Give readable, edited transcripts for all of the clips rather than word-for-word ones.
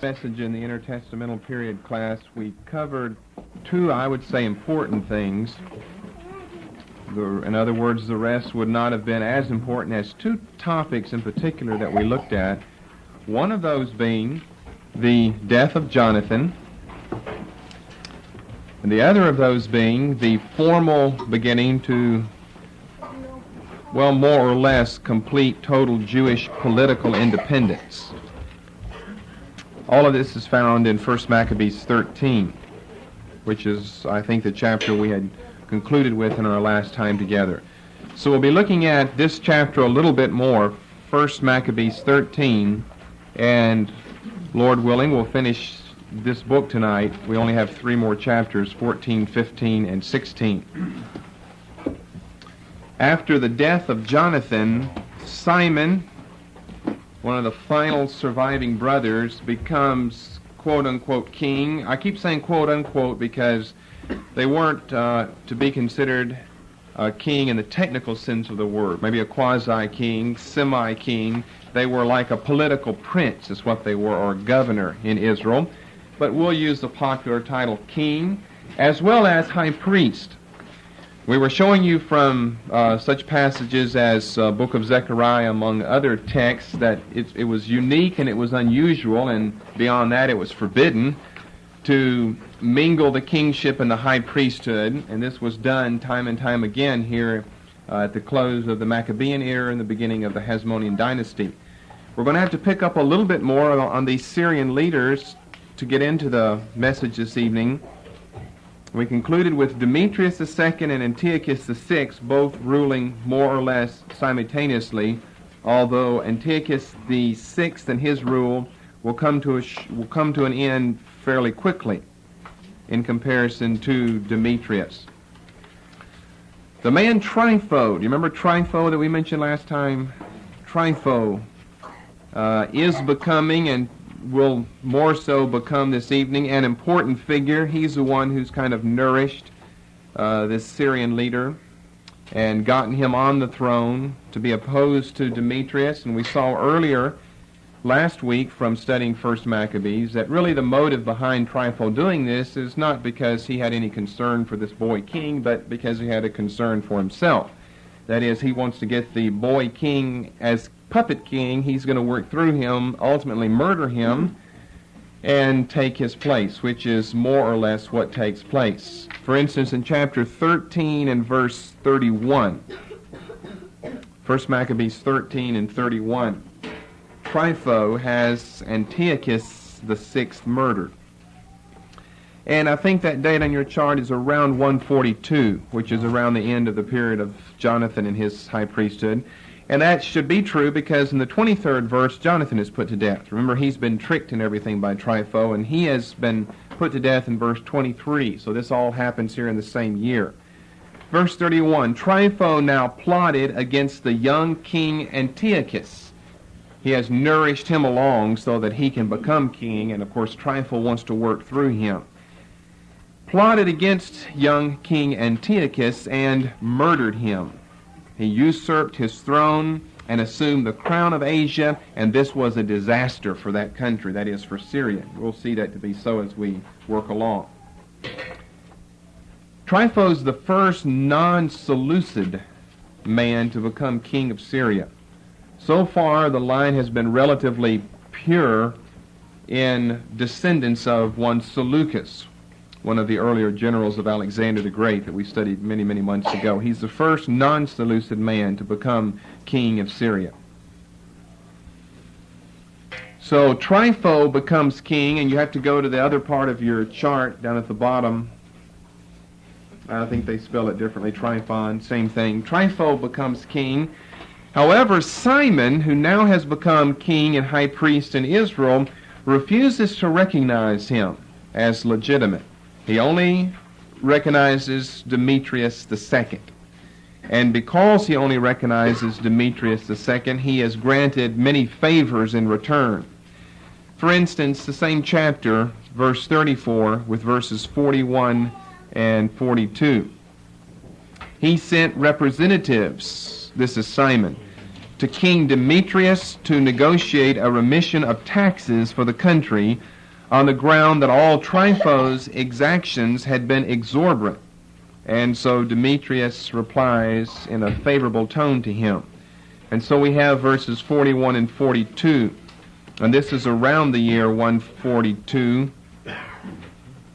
Message in the intertestamental period class, we covered two, I would say, important things. In other words, the rest would not have been as important as two topics in particular that we looked at. One of those being the death of Jonathan, and the other of those being the formal beginning to, well, more or less complete total Jewish political independence. All of this is found in 1 Maccabees 13, which is, I think, the chapter we had concluded with in our last time together. So we'll be looking at this chapter a little bit more, 1 Maccabees 13, and Lord willing, we'll finish this book tonight. We only have three more chapters, 14, 15, and 16. After the death of Jonathan, Simon, one of the final surviving brothers, becomes quote-unquote king. I keep saying quote-unquote because they weren't to be considered a king in the technical sense of the word, maybe a quasi-king, semi-king. They were like a political prince is what they were, or governor in Israel. But we'll use the popular title king, as well as high priest. We were showing you from such passages as Book of Zechariah, among other texts, that it was unique and it was unusual, and beyond that it was forbidden to mingle the kingship and the high priesthood, and this was done time and time again here at the close of the Maccabean era and the beginning of the Hasmonean dynasty. We're going to have to pick up a little bit more on these Syrian leaders to get into the message this evening. We concluded with Demetrius II and Antiochus VI both ruling more or less simultaneously, although Antiochus VI and his rule will come to an end fairly quickly in comparison to Demetrius. The man Trypho, do you remember Trypho that we mentioned last time? Trypho is becoming, and will more so become this evening, an important figure. He's the one who's kind of nourished this Syrian leader and gotten him on the throne to be opposed to Demetrius. And we saw earlier last week from studying 1 Maccabees that really the motive behind Trypho doing this is not because he had any concern for this boy king, but because he had a concern for himself. That is, he wants to get the boy king as puppet king. He's going to work through him, ultimately murder him, and take his place, which is more or less what takes place. For instance, in chapter 13 and verse 31, 1 Maccabees 13 and 31, Trypho has Antiochus VI murdered. And I think that date on your chart is around 142, which is around the end of the period of Jonathan and his high priesthood. And that should be true because in the 23rd verse, Jonathan is put to death. Remember, he's been tricked and everything by Trypho, and he has been put to death in verse 23. So this all happens here in the same year. Verse 31, Trypho now plotted against the young king Antiochus. He has nourished him along so that he can become king, and of course Trypho wants to work through him. Plotted against young king Antiochus and murdered him. He usurped his throne and assumed the crown of Asia, and this was a disaster for that country, that is, for Syria. We'll see that to be so as we work along. Trypho's the first non-Seleucid man to become king of Syria. So far, the line has been relatively pure in descendants of one Seleucus, one of the earlier generals of Alexander the Great that we studied many, many months ago. He's the first non-Seleucid man to become king of Syria. So Trypho becomes king, and you have to go to the other part of your chart down at the bottom. I think they spell it differently, Tryphon, same thing. Trypho becomes king. However, Simon, who now has become king and high priest in Israel, refuses to recognize him as legitimate. He only recognizes Demetrius II. And because he only recognizes Demetrius II, he is granted many favors in return. For instance, the same chapter, verse 34, with verses 41 and 42. He sent representatives, this is Simon, to King Demetrius to negotiate a remission of taxes for the country on the ground that all Trypho's exactions had been exorbitant. And so Demetrius replies in a favorable tone to him. And so we have verses 41 and 42. And this is around the year 142,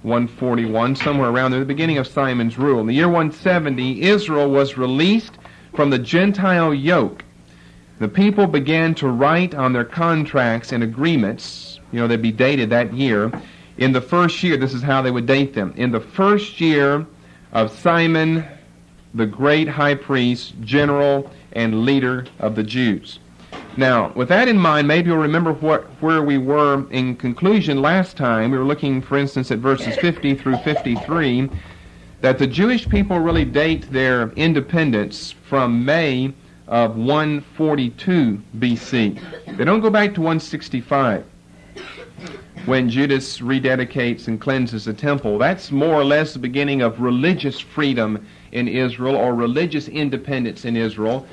141, somewhere around there, the beginning of Simon's rule. In the year 170, Israel was released from the Gentile yoke. The people began to write on their contracts and agreements, they'd be dated that year, in the first year. This is how they would date them. In the first year of Simon, the great high priest, general, and leader of the Jews. Now, with that in mind, maybe you'll remember where we were in conclusion last time. We were looking, for instance, at verses 50 through 53, that the Jewish people really date their independence from May of 142 BC. They don't go back to 165, when Judas rededicates and cleanses the temple. That's more or less the beginning of religious freedom in Israel, or religious independence in Israel.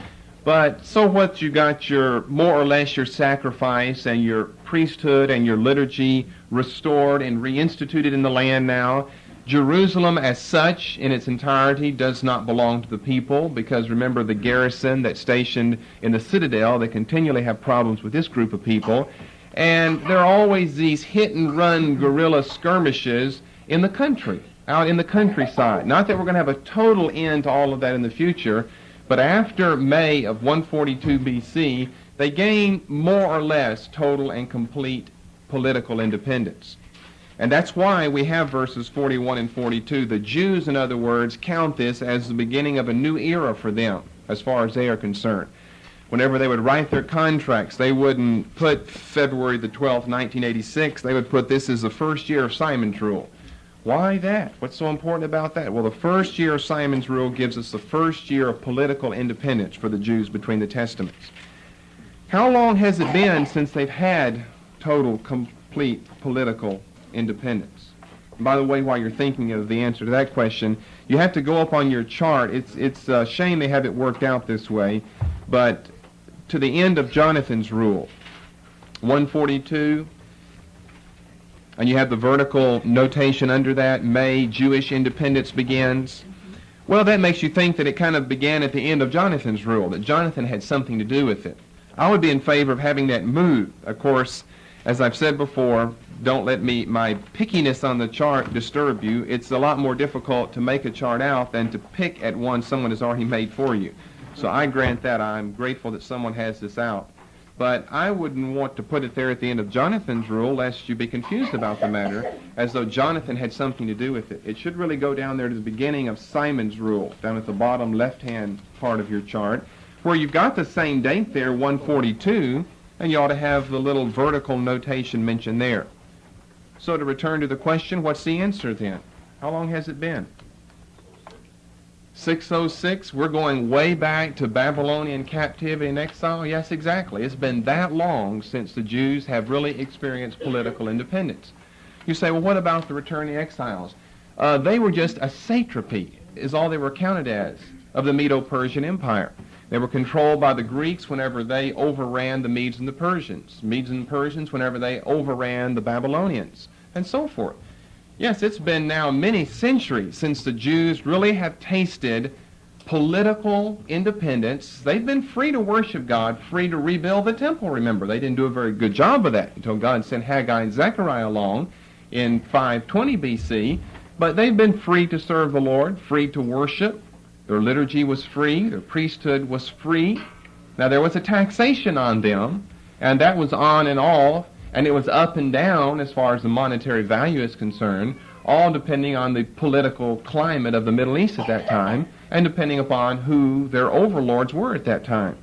But so what, you got your, more or less, your sacrifice and your priesthood and your liturgy restored and reinstituted in the land now. Jerusalem as such in its entirety does not belong to the people, because remember the garrison that's stationed in the citadel, they continually have problems with this group of people. And there are always these hit-and-run guerrilla skirmishes in the country, out in the countryside. Not that we're going to have a total end to all of that in the future, but after May of 142 BC, they gain more or less total and complete political independence. And that's why we have verses 41 and 42. The Jews, in other words, count this as the beginning of a new era for them, as far as they are concerned. Whenever they would write their contracts, they wouldn't put February the 12th, 1986. They would put this as the first year of Simon's rule. Why that? What's so important about that? Well, the first year of Simon's rule gives us the first year of political independence for the Jews between the Testaments. How long has it been since they've had total, complete political independence? And by the way, while you're thinking of the answer to that question, you have to go up on your chart. It's a shame they have it worked out this way, but to the end of Jonathan's rule, 142, and you have the vertical notation under that, May, Jewish independence begins. Well, that makes you think that it kind of began at the end of Jonathan's rule, that Jonathan had something to do with it. I would be in favor of having that moved. Of course, as I've said before, don't let my pickiness on the chart disturb you. It's a lot more difficult to make a chart out than to pick at one someone has already made for you. So I grant that. I'm grateful that someone has this out. But I wouldn't want to put it there at the end of Jonathan's rule, lest you be confused about the matter, as though Jonathan had something to do with it. It should really go down there to the beginning of Simon's rule, down at the bottom left-hand part of your chart, where you've got the same date there, 142, and you ought to have the little vertical notation mentioned there. So to return to the question, what's the answer then? How long has it been? 606, we're going way back to Babylonian captivity and exile? Yes, exactly. It's been that long since the Jews have really experienced political independence. You say, well, what about the returning exiles? They were just a satrapy, is all they were counted as, of the Medo-Persian Empire. They were controlled by the Greeks whenever they overran the Medes and the Persians. Medes and Persians whenever they overran the Babylonians, and so forth. Yes, it's been now many centuries since the Jews really have tasted political independence. They've been free to worship God, free to rebuild the temple, remember. They didn't do a very good job of that until God sent Haggai and Zechariah along in 520 BC. But they've been free to serve the Lord, free to worship. Their liturgy was free. Their priesthood was free. Now, there was a taxation on them, and that was on and off. And it was up and down as far as the monetary value is concerned, all depending on the political climate of the Middle East at that time, and depending upon who their overlords were at that time.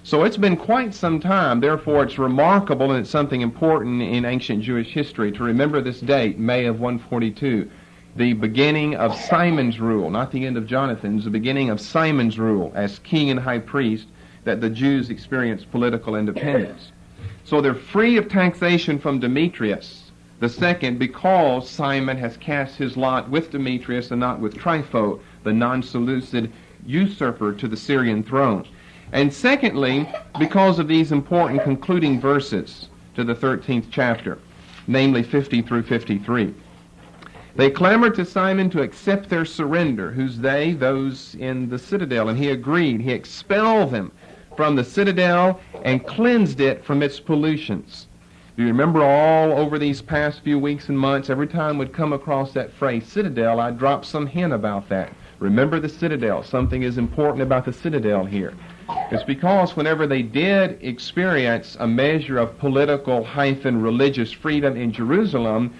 So it's been quite some time. Therefore, it's remarkable, and it's something important in ancient Jewish history to remember this date, May of 142, the beginning of Simon's rule, not the end of Jonathan's, the beginning of Simon's rule as king and high priest, that the Jews experienced political independence. So they're free of taxation from Demetrius the second, because Simon has cast his lot with Demetrius and not with Trypho, the non-Seleucid usurper to the Syrian throne. And secondly, because of these important concluding verses to the 13th chapter, namely 50 through 53. They clamored to Simon to accept their surrender. Who's they? Those in the citadel. And he agreed. He expelled them from the citadel and cleansed it from its pollutions. Do you remember all over these past few weeks and months, every time we'd come across that phrase, citadel, I'd drop some hint about that. Remember the citadel. Something is important about the citadel here. It's because whenever they did experience a measure of political-religious freedom in Jerusalem,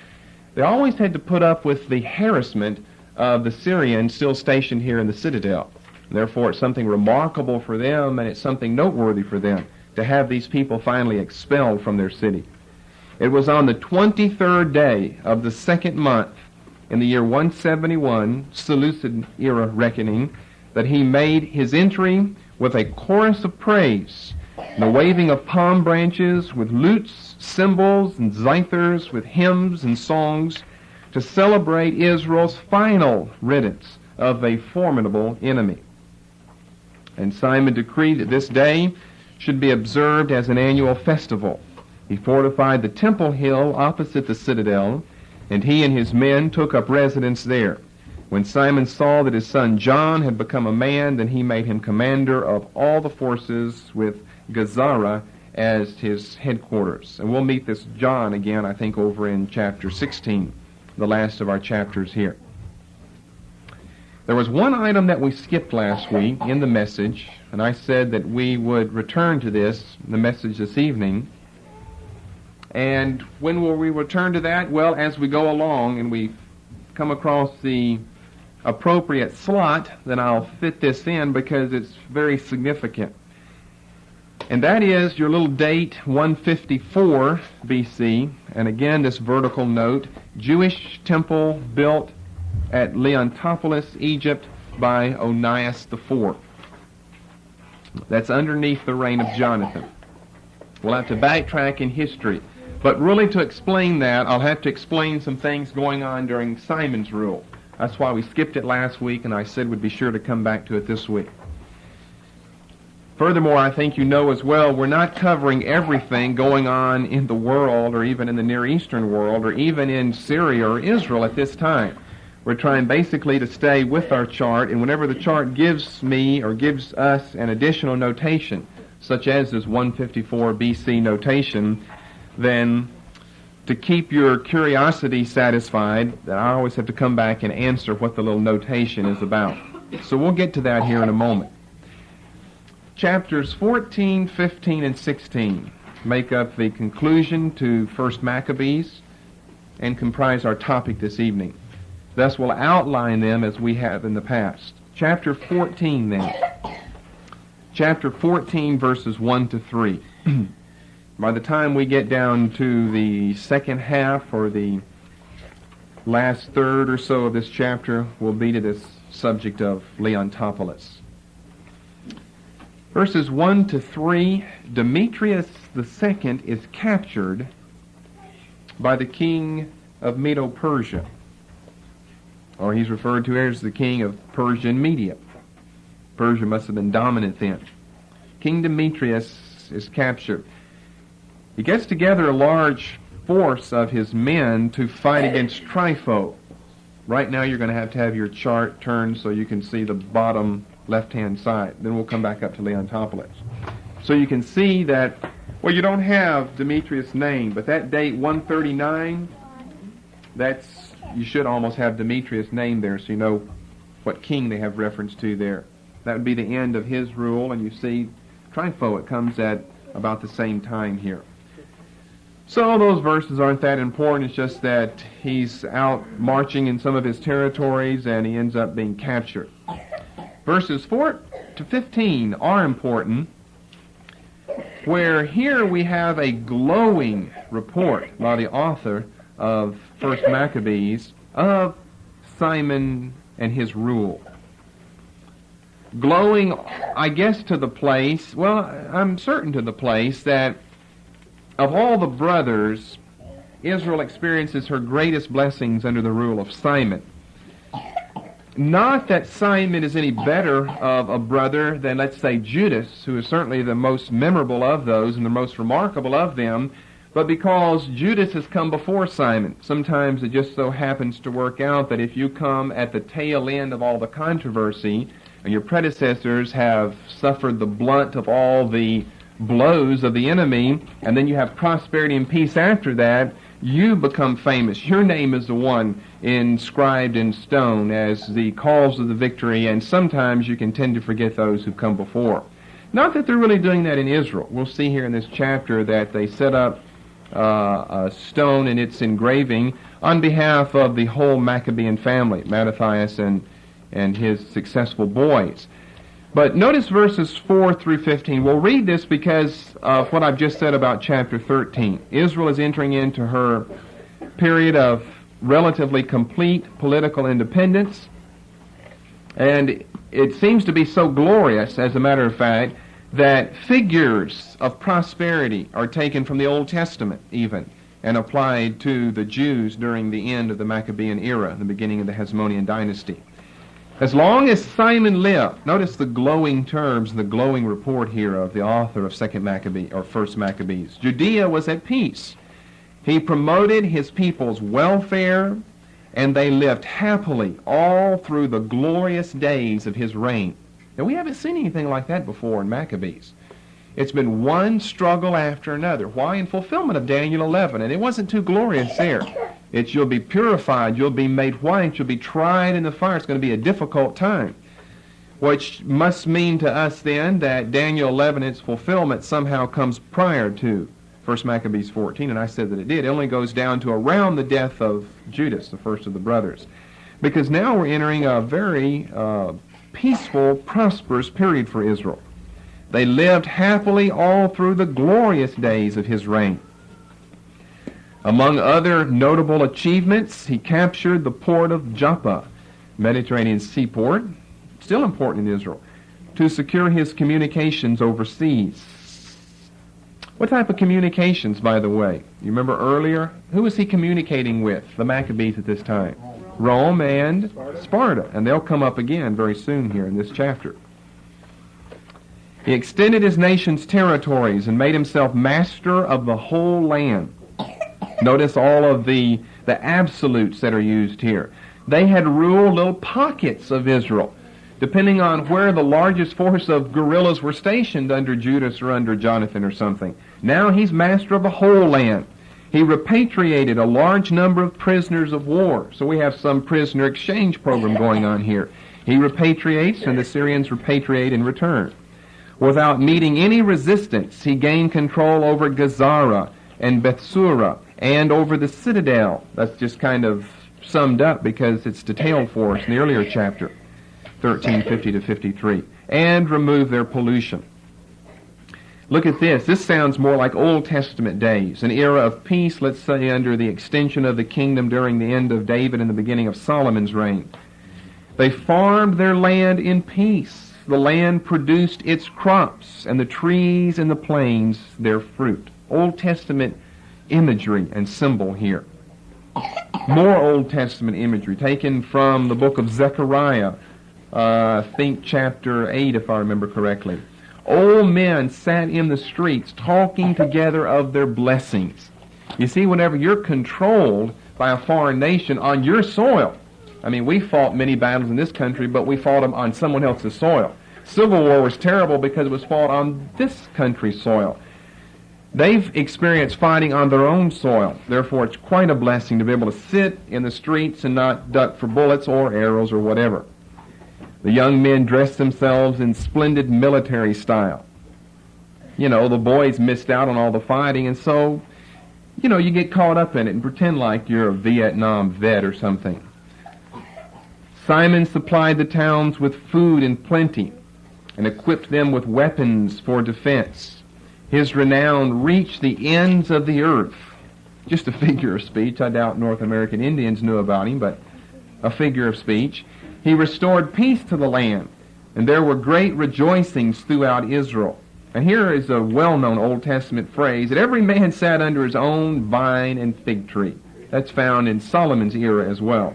they always had to put up with the harassment of the Syrians still stationed here in the citadel. And therefore, it's something remarkable for them, and it's something noteworthy for them to have these people finally expelled from their city. It was on the 23rd day of the second month in the year 171, Seleucid era reckoning, that he made his entry with a chorus of praise, and the waving of palm branches, with lutes, cymbals, and zithers, with hymns and songs, to celebrate Israel's final riddance of a formidable enemy. And Simon decreed that this day should be observed as an annual festival. He fortified the temple hill opposite the citadel, and he and his men took up residence there. When Simon saw that his son John had become a man, then he made him commander of all the forces, with Gazara as his headquarters. And we'll meet this John again, I think, over in chapter 16, the last of our chapters here. There was one item that we skipped last week in the message, and I said that we would return to this, the message this evening. And when will we return to that? Well, as we go along and we come across the appropriate slot, then I'll fit this in because it's very significant. And that is your little date, 154 BC. And again, this vertical note, Jewish temple built at Leontopolis, Egypt, by Onias IV. That's underneath the reign of Jonathan. We'll have to backtrack in history. But really, to explain that, I'll have to explain some things going on during Simon's rule. That's why we skipped it last week, and I said we'd be sure to come back to it this week. Furthermore, I think you know as well, we're not covering everything going on in the world, or even in the Near Eastern world, or even in Syria or Israel at this time. We're trying basically to stay with our chart, and whenever the chart gives me or gives us an additional notation, such as this 154 BC notation, then to keep your curiosity satisfied, that I always have to come back and answer what the little notation is about. So we'll get to that here in a moment. Chapters 14, 15, and 16 make up the conclusion to 1 Maccabees and comprise our topic this evening. Thus we'll outline them as we have in the past. Chapter 14 then. Chapter 14, verses 1 to 3. By the time we get down to the second half, or the last third or so of this chapter, we'll be to this subject of Leontopolis. Verses 1 to 3, Demetrius II is captured by the king of Medo-Persia, or he's referred to as the king of Persia and Media. Persia must have been dominant then. King Demetrius is captured. He gets together a large force of his men to fight against Trypho. Right now you're going to have your chart turned so you can see the bottom left-hand side. Then we'll come back up to Leontopolis. So you can see that, well, you don't have Demetrius' name, but that date 139, you should almost have Demetrius' name there so you know what king they have reference to there. That would be the end of his rule, and you see Trypho, it comes at about the same time here. So those verses aren't that important. It's just that he's out marching in some of his territories and he ends up being captured. Verses 4 to 15 are important, where here we have a glowing report by the author of 1 Maccabees of Simon and his rule. Glowing, I guess, to the place, well, I'm certain to the place that of all the brothers, Israel experiences her greatest blessings under the rule of Simon. Not that Simon is any better of a brother than, let's say, Judas, who is certainly the most memorable of those and the most remarkable of them, but because Judas has come before Simon. Sometimes it just so happens to work out that if you come at the tail end of all the controversy, and your predecessors have suffered the blunt of all the blows of the enemy, and then you have prosperity and peace after that, you become famous. Your name is the one inscribed in stone as the cause of the victory, and sometimes you can tend to forget those who've come before. Not that they're really doing that in Israel. We'll see here in this chapter that they set up a stone and its engraving on behalf of the whole Maccabean family, Mattathias and his successful boys. But notice verses 4 through 15. We'll read this because of what I've just said about chapter 13. Israel is entering into her period of relatively complete political independence, and it seems to be so glorious, as a matter of fact, that figures of prosperity are taken from the Old Testament even and applied to the Jews during the end of the Maccabean era, the beginning of the Hasmonean dynasty. As long as Simon lived, notice the glowing terms, the glowing report here of the author of 2nd Maccabees, or 1st Maccabees. Judea was at peace. He promoted his people's welfare, and they lived happily all through the glorious days of his reign. Now, we haven't seen anything like that before in Maccabees. It's been one struggle after another. Why? In fulfillment of Daniel 11, and it wasn't too glorious there. It's you'll be purified, you'll be made white, you'll be tried in the fire. It's going to be a difficult time. Which must mean to us then that Daniel 11, its fulfillment, somehow comes prior to 1 Maccabees 14, and I said that it did. It only goes down to around the death of Judas, the first of the brothers. Because now we're entering a very peaceful, prosperous period for Israel. They lived happily all through the glorious days of his reign. Among other notable achievements, he captured the port of Joppa, Mediterranean seaport, still important in Israel, to secure his communications overseas. What type of communications, by the way? You remember earlier? Who was he communicating with, the Maccabees at this time? Rome and Sparta, and they'll come up again very soon here in this chapter. He extended his nation's territories and made himself master of the whole land. Notice all of the absolutes that are used here. They had ruled little pockets of Israel, depending on where the largest force of guerrillas were stationed under Judas or under Jonathan or something. Now he's master of the whole land. He repatriated a large number of prisoners of war. So we have some prisoner exchange program going on here. He repatriates, and the Syrians repatriate in return. Without meeting any resistance, he gained control over Gazara and Bethsura and over the citadel. That's just kind of summed up because it's detailed for us in the earlier chapter, 1350 to 53, and remove their pollution. Look at this. This sounds more like Old Testament days, an era of peace, let's say, under the extension of the kingdom during the end of David and the beginning of Solomon's reign. They farmed their land in peace. The land produced its crops, and the trees and the plains their fruit. Old Testament imagery and symbol here. More Old Testament imagery taken from the book of Zechariah, I think chapter 8 if I remember correctly. Old men sat in the streets talking together of their blessings. You see, whenever you're controlled by a foreign nation on your soil, I mean, we fought many battles in this country, but we fought them on someone else's soil. Civil War was terrible because it was fought on this country's soil. They've experienced fighting on their own soil. Therefore, it's quite a blessing to be able to sit in the streets and not duck for bullets or arrows or whatever. The young men dressed themselves in splendid military style. You know, the boys missed out on all the fighting, and so, you know, you get caught up in it and pretend like you're a Vietnam vet or something. Simon supplied the towns with food in plenty and equipped them with weapons for defense. His renown reached the ends of the earth. Just a figure of speech. I doubt North American Indians knew about him, but a figure of speech. He restored peace to the land, and there were great rejoicings throughout Israel. And here is a well-known Old Testament phrase, that every man sat under his own vine and fig tree. That's found in Solomon's era as well.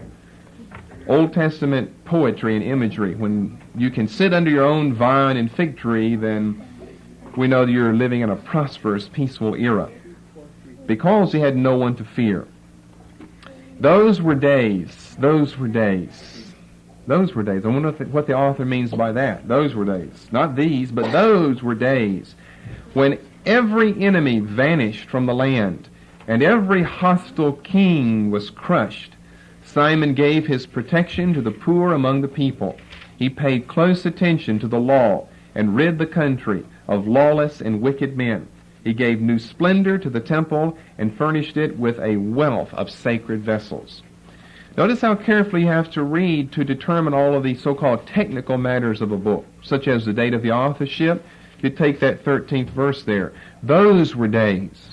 Old Testament poetry and imagery. When you can sit under your own vine and fig tree, then we know that you're living in a prosperous, peaceful era, because he had no one to fear. Those were days. Those were days. Those were days. I wonder what the author means by that. Those were days. Not these, but those were days when every enemy vanished from the land and every hostile king was crushed. Simon gave his protection to the poor among the people. He paid close attention to the law and rid the country of lawless and wicked men. He gave new splendor to the temple and furnished it with a wealth of sacred vessels. Notice how carefully you have to read to determine all of the so-called technical matters of a book, such as the date of the authorship. You take that 13th verse there. Those were days.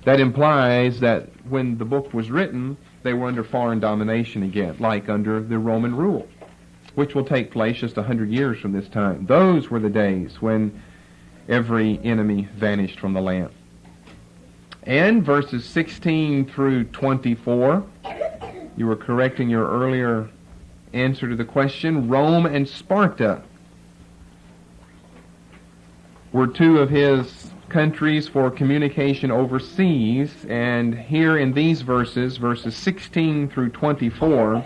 That implies that when the book was written, they were under foreign domination again, like under the Roman rule, which will take place just 100 years from this time. Those were the days when every enemy vanished from the land. And verses 16 through 24, you were correcting your earlier answer to the question. Rome and Sparta were two of his countries for communication overseas, and here in these verses 16 through 24,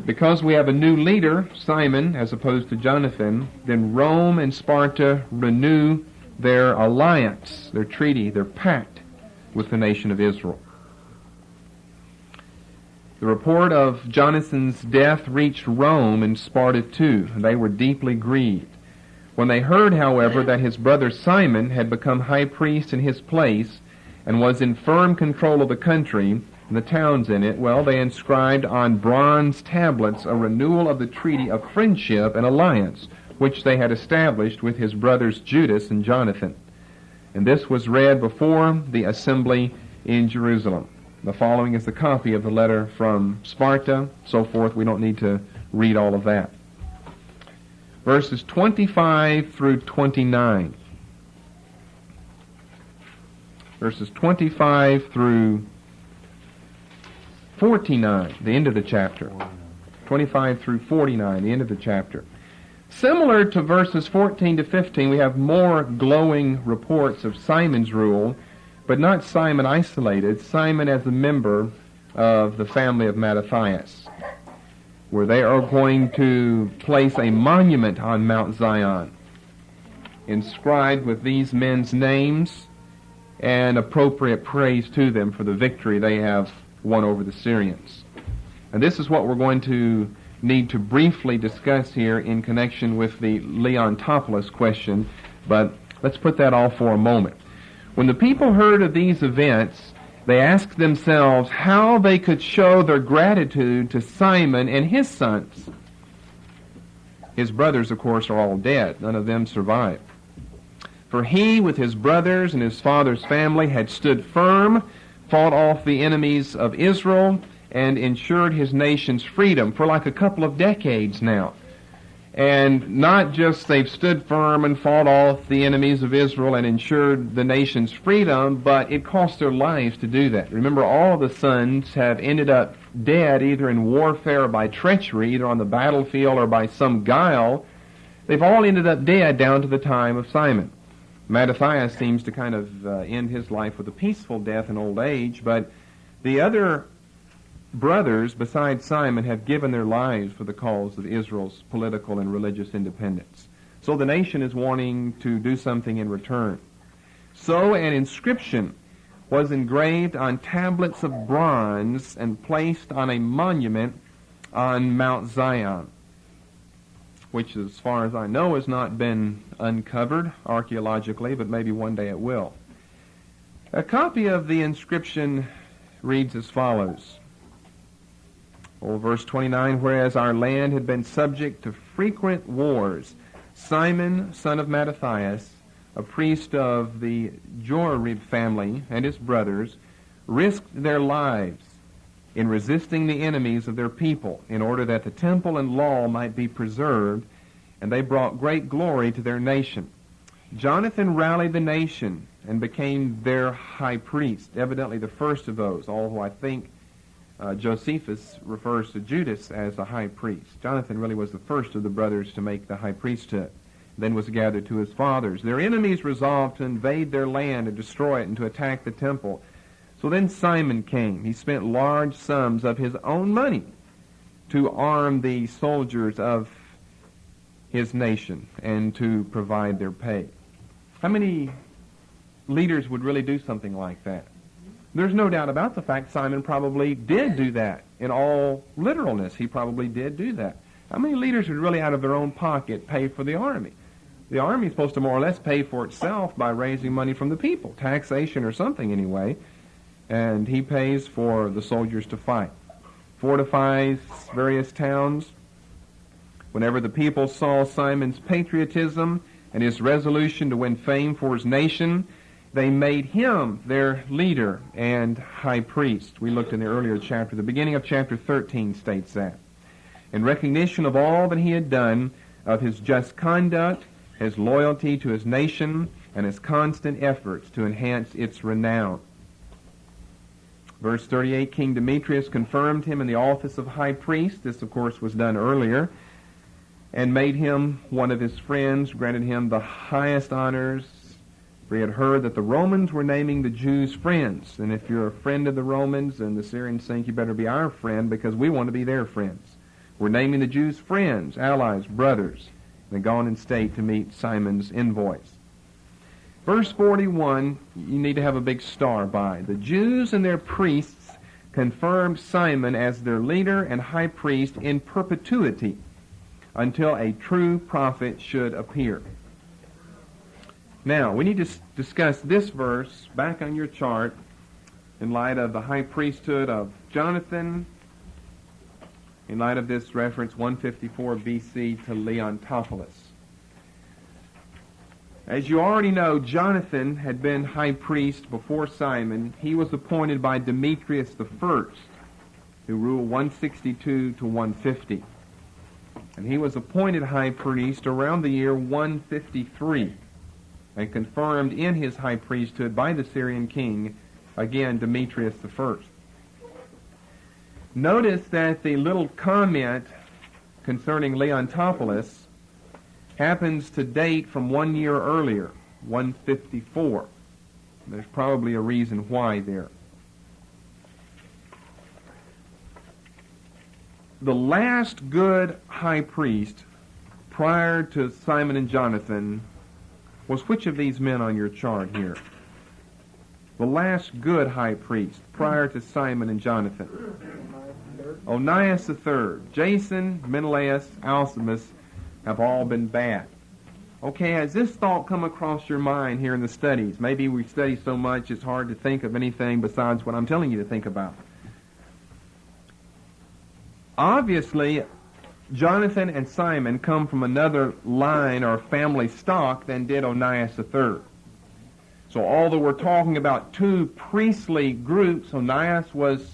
because we have a new leader, Simon, as opposed to Jonathan, then Rome and Sparta renew their alliance, their treaty, their pact with the nation of Israel. The report of Jonathan's death reached Rome and Sparta too, and they were deeply grieved. When they heard, however, that his brother Simon had become high priest in his place and was in firm control of the country and the towns in it, well, they inscribed on bronze tablets a renewal of the treaty of friendship and alliance which they had established with his brothers Judas and Jonathan. And this was read before the assembly in Jerusalem. The following is the copy of the letter from Sparta, so forth. We don't need to read all of that. Verses 25 through 29. Verses 25 through 49, the end of the chapter. 25 through 49, the end of the chapter. Similar to verses 14 to 15, we have more glowing reports of Simon's rule, but not Simon isolated, Simon as a member of the family of Mattathias, where they are going to place a monument on Mount Zion, inscribed with these men's names and appropriate praise to them for the victory they have won over the Syrians. And this is what we're going to need to briefly discuss here in connection with the Leontopoulos question, but let's put that off for a moment. When the people heard of these events, they asked themselves how they could show their gratitude to Simon and his sons. His brothers, of course, are all dead. None of them survived. For he, with his brothers and his father's family, had stood firm, fought off the enemies of Israel, and ensured his nation's freedom for like a couple of decades now. And not just they've stood firm and fought off the enemies of Israel and ensured the nation's freedom, but it cost their lives to do that. Remember, all of the sons have ended up dead either in warfare or by treachery, either on the battlefield or by some guile. They've all ended up dead down to the time of Simon. Mattathias seems to kind of end his life with a peaceful death in old age, but the other brothers, besides Simon, have given their lives for the cause of Israel's political and religious independence. So the nation is wanting to do something in return. So an inscription was engraved on tablets of bronze and placed on a monument on Mount Zion, which, as far as I know, has not been uncovered archaeologically, but maybe one day it will. A copy of the inscription reads as follows. Verse 29, whereas our land had been subject to frequent wars, Simon, son of Mattathias, a priest of the Jorib family, and his brothers, risked their lives in resisting the enemies of their people, in order that the temple and law might be preserved, and they brought great glory to their nation. Jonathan rallied the nation and became their high priest, evidently the first of those, although I think Josephus refers to Judas as the high priest. Jonathan really was the first of the brothers to make the high priesthood, then was gathered to his fathers. Their enemies resolved to invade their land and destroy it and to attack the temple. So then Simon came. He spent large sums of his own money to arm the soldiers of his nation and to provide their pay. How many leaders would really do something like that? There's no doubt about the fact Simon probably did do that. In all literalness, he probably did do that. How many leaders would really out of their own pocket pay for the army? The army is supposed to more or less pay for itself by raising money from the people, taxation or something anyway, and he pays for the soldiers to fight. Fortifies various towns. Whenever the people saw Simon's patriotism and his resolution to win fame for his nation, they made him their leader and high priest. We looked in the earlier chapter. The beginning of chapter 13 states that. In recognition of all that he had done, of his just conduct, his loyalty to his nation, and his constant efforts to enhance its renown. Verse 38, King Demetrius confirmed him in the office of high priest. This, of course, was done earlier. And made him one of his friends, granted him the highest honors. For he had heard that the Romans were naming the Jews friends. And if you're a friend of the Romans, and the Syrians think you better be our friend because we want to be their friends. We're naming the Jews friends, allies, brothers. And they gone in state to meet Simon's envoys. Verse 41, you need to have a big star by. The Jews and their priests confirmed Simon as their leader and high priest in perpetuity until a true prophet should appear. Now, we need to discuss this verse back on your chart in light of the high priesthood of Jonathan, in light of this reference 154 BC to Leontopolis. As you already know, Jonathan had been high priest before Simon. He was appointed by Demetrius I, who ruled 162 to 150. And he was appointed high priest around the year 153 and confirmed in his high priesthood by the Syrian king, again, Demetrius I. Notice that the little comment concerning Leontopolis happens to date from 1 year earlier, 154. There's probably a reason why there. The last good high priest prior to Simon and Jonathan was which of these men on your chart here? The last good high priest prior to Simon and Jonathan. Onias III. Jason, Menelaus, Alcimus have all been bad. Okay, has this thought come across your mind here in the studies? Maybe we study so much it's hard to think of anything besides what I'm telling you to think about. Obviously, Jonathan and Simon come from another line or family stock than did Onias III. So although we're talking about two priestly groups, Onias was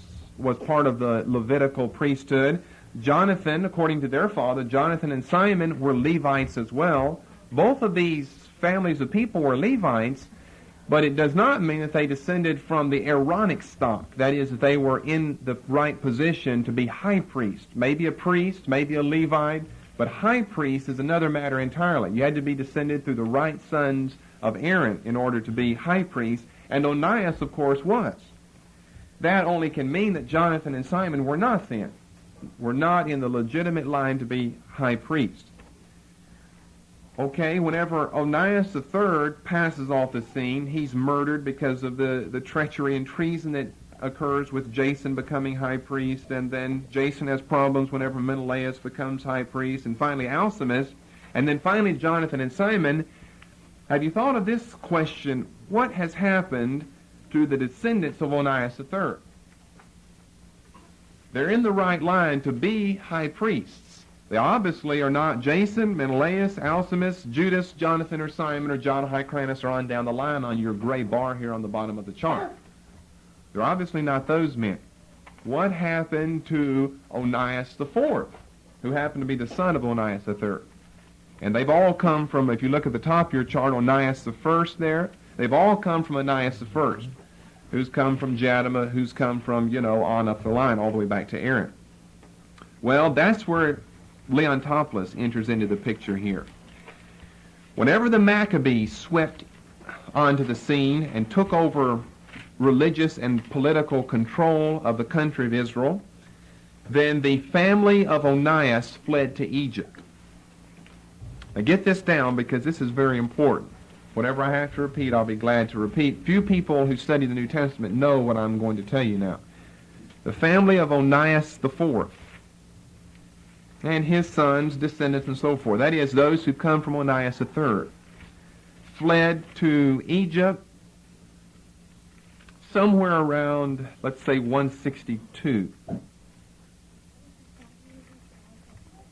part of the Levitical priesthood. Jonathan, according to their father, Jonathan and Simon were Levites as well. Both of these families of people were Levites, but it does not mean that they descended from the Aaronic stock. That is, that they were in the right position to be high priest. Maybe a priest, maybe a Levite, but high priest is another matter entirely. You had to be descended through the right sons of Aaron in order to be high priest, and Onias, of course, was. That only can mean that Jonathan and Simon were not then. Were not in the legitimate line to be high priest. Okay, whenever Onias III passes off the scene, he's murdered because of the treachery and treason that occurs with Jason becoming high priest, and then Jason has problems whenever Menelaus becomes high priest, and finally Alcimus, and then finally Jonathan and Simon. Have you thought of this question? What has happened to the descendants of Onias III? They're in the right line to be high priests. They obviously are not Jason, Menelaus, Alcimus, Judas, Jonathan, or Simon, or John Hyrcanus, or on down the line on your gray bar here on the bottom of the chart. They're obviously not those men. What happened to Onias IV, who happened to be the son of Onias III? And they've all come from, if you look at the top of your chart, Onias I there, they've all come from Onias I. who's come from Jadama, who's come from, on up the line, all the way back to Aaron. Well, that's where Leontopoulos enters into the picture here. Whenever the Maccabees swept onto the scene and took over religious and political control of the country of Israel, then the family of Onias fled to Egypt. Now get this down, because this is very important. Whatever I have to repeat, I'll be glad to repeat. Few people who study the New Testament know what I'm going to tell you now. The family of Onias IV and his sons, descendants, and so forth, that is, those who come from Onias III, fled to Egypt somewhere around, let's say, 162.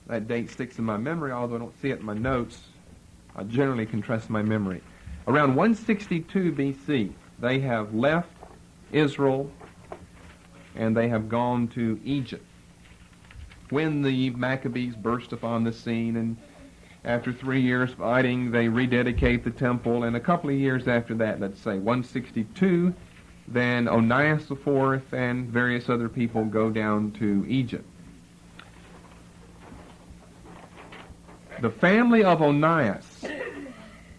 That date sticks in my memory, although I don't see it in my notes. I generally can trust my memory. Around 162 BC, they have left Israel and they have gone to Egypt. When the Maccabees burst upon the scene, and after 3 years fighting, they rededicate the temple, and a couple of years after that, let's say 162, then Onias IV and various other people go down to Egypt. The family of Onias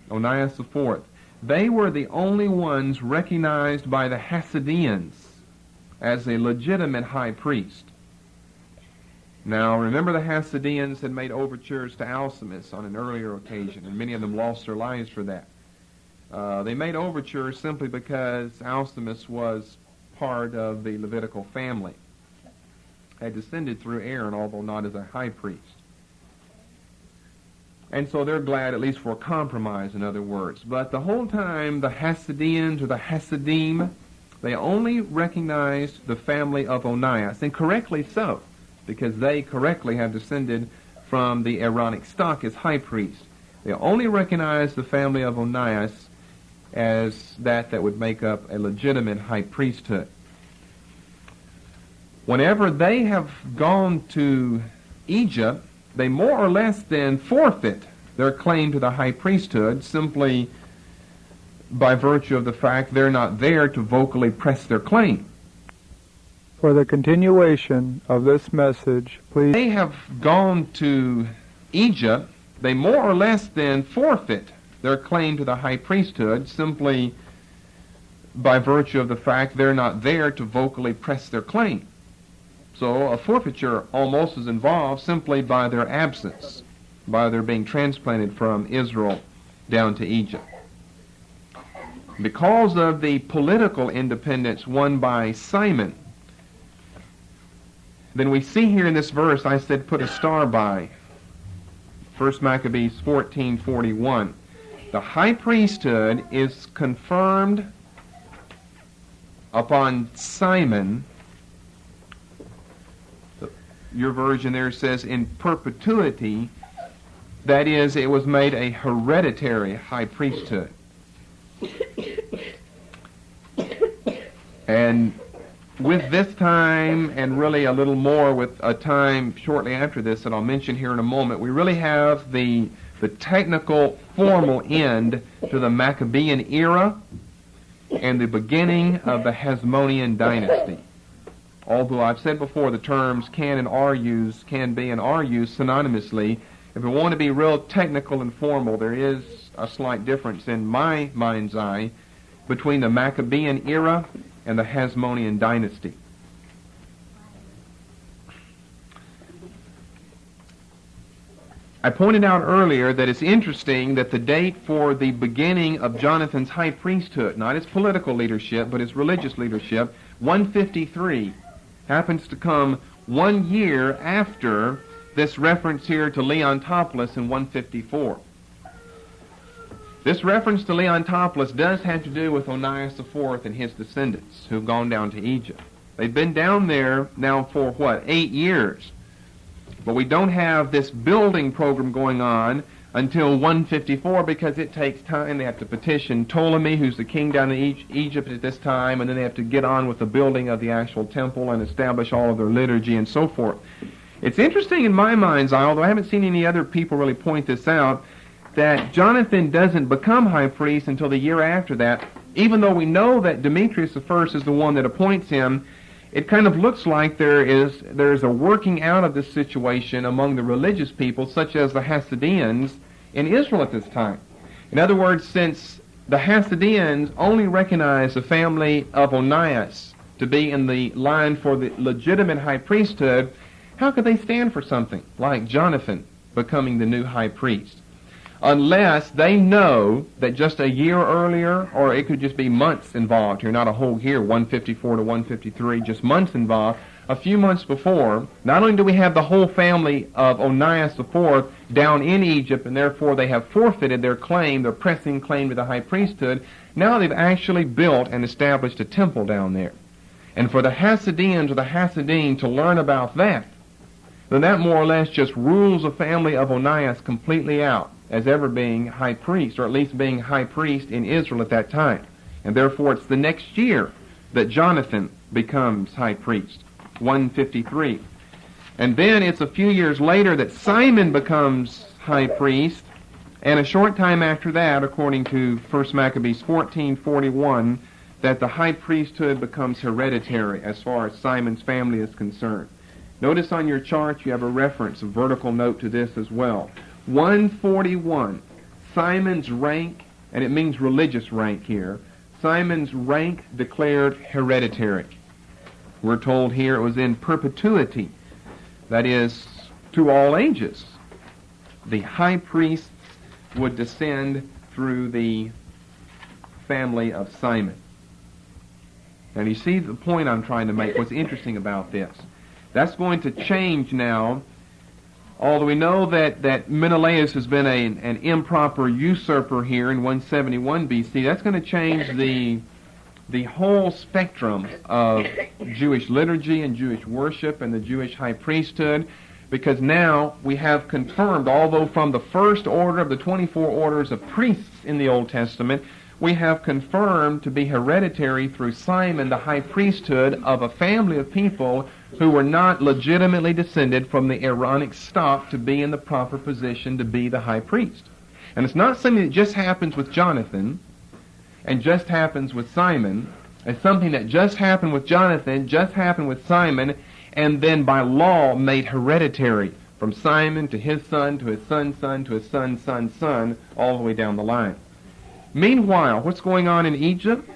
IV, they were the only ones recognized by the Hasidians as a legitimate high priest. Now, remember, the Hasidians had made overtures to Alcimus on an earlier occasion, and many of them lost their lives for that. They made overtures simply because Alcimus was part of the Levitical family, had descended through Aaron, although not as a high priest. And so they're glad, at least for a compromise, in other words. But the whole time, the Hasidians, or the Hasidim, they only recognized the family of Onias, and correctly so, because they correctly have descended from the Aaronic stock as high priest. They only recognize the family of Onias as that would make up a legitimate high priesthood. Whenever they have gone to Egypt, they more or less then forfeit their claim to the high priesthood simply by virtue of the fact they're not there to vocally press their claim. For the continuation of this message, please. They have gone to Egypt, they more or less then forfeit their claim to the high priesthood simply by virtue of the fact they're not there to vocally press their claim. So a forfeiture almost is involved simply by their absence, by their being transplanted from Israel down to Egypt. Because of the political independence won by Simon, then we see here in this verse, I said put a star by, 1 Maccabees 14:41. The high priesthood is confirmed upon Simon. Your version there says in perpetuity. That is, it was made a hereditary high priesthood. And with this time, and really a little more with a time shortly after this that I'll mention here in a moment, we really have the technical, formal end to the Maccabean era and the beginning of the Hasmonean dynasty. Although I've said before, the terms can and are used, can be and are used synonymously. If we want to be real technical and formal, there is a slight difference in my mind's eye between the Maccabean era and the Hasmonean dynasty. I pointed out earlier that it's interesting that the date for the beginning of Jonathan's high priesthood, not his political leadership, but his religious leadership, 153, happens to come 1 year after this reference here to Leontopoulos in 154. This reference to Leontopoulos does have to do with Onias IV and his descendants who've gone down to Egypt. They've been down there now for, 8 years? But we don't have this building program going on until 154 because it takes time. They have to petition Ptolemy, who's the king down in Egypt at this time, and then they have to get on with the building of the actual temple and establish all of their liturgy and so forth. It's interesting in my mind's eye, although I haven't seen any other people really point this out, that Jonathan doesn't become high priest until the year after that, Even though we know that Demetrius I is the one that appoints him, it kind of looks like there's a working out of this situation among the religious people, such as the Hasidians in Israel at this time. In other words, since the Hasidians only recognize the family of Onias to be in the line for the legitimate high priesthood, how could they stand for something like Jonathan becoming the new high priest? Unless they know that just a year earlier, or it could just be months involved here, not a whole year, 154 to 153, just months involved. A few months before, not only do we have the whole family of Onias IV down in Egypt, and therefore they have forfeited their claim, their pressing claim to the high priesthood, now they've actually built and established a temple down there. And for the Hasidians or the Hasidim to learn about that, then that more or less just rules the family of Onias completely out as ever being high priest, or at least being high priest in Israel at that time. And therefore it's the next year that Jonathan becomes high priest, 153. And then it's a few years later that Simon becomes high priest, and a short time after that, according to 1 Maccabees 14:41, that the high priesthood becomes hereditary as far as Simon's family is concerned. Notice on your chart you have a reference, a vertical note to this as well. 141, Simon's rank, and it means religious rank here, Simon's rank declared hereditary. We're told here it was in perpetuity, that is, to all ages. The high priests would descend through the family of Simon. And you see the point I'm trying to make, what's interesting about this. That's going to change now. Although we know that Menelaus has been an improper usurper here in 171 BC, that's going to change the whole spectrum of Jewish liturgy and Jewish worship and the Jewish high priesthood, because now we have confirmed, although from the first order of the 24 orders of priests in the Old Testament, we have confirmed to be hereditary through Simon the high priesthood of a family of people who were not legitimately descended from the Aaronic stock to be in the proper position to be the high priest. And it's not something that just happens with Jonathan and just happens with Simon. It's something that just happened with Jonathan, just happened with Simon, and then by law made hereditary from Simon to his son, to his son's son, to his son's son's son, all the way down the line. Meanwhile, what's going on in Egypt?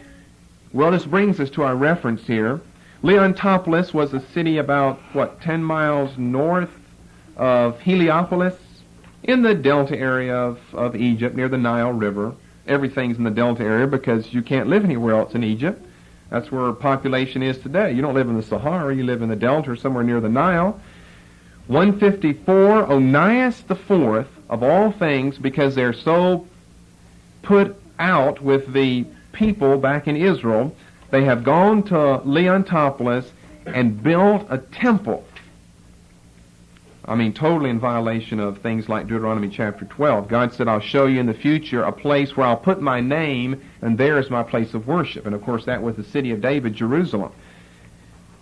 Well, this brings us to our reference here. Leontopolis was a city about, 10 miles north of Heliopolis, in the delta area of Egypt, near the Nile River. Everything's in the delta area because you can't live anywhere else in Egypt. That's where population is today. You don't live in the Sahara, you live in the delta or somewhere near the Nile. 154, Onias IV, of all things, because they're so put out with the people back in Israel, they have gone to Leontopolis and built a temple. I mean, totally in violation of things like Deuteronomy chapter 12. God said, I'll show you in the future a place where I'll put my name, and there is my place of worship. And of course, that was the city of David, Jerusalem.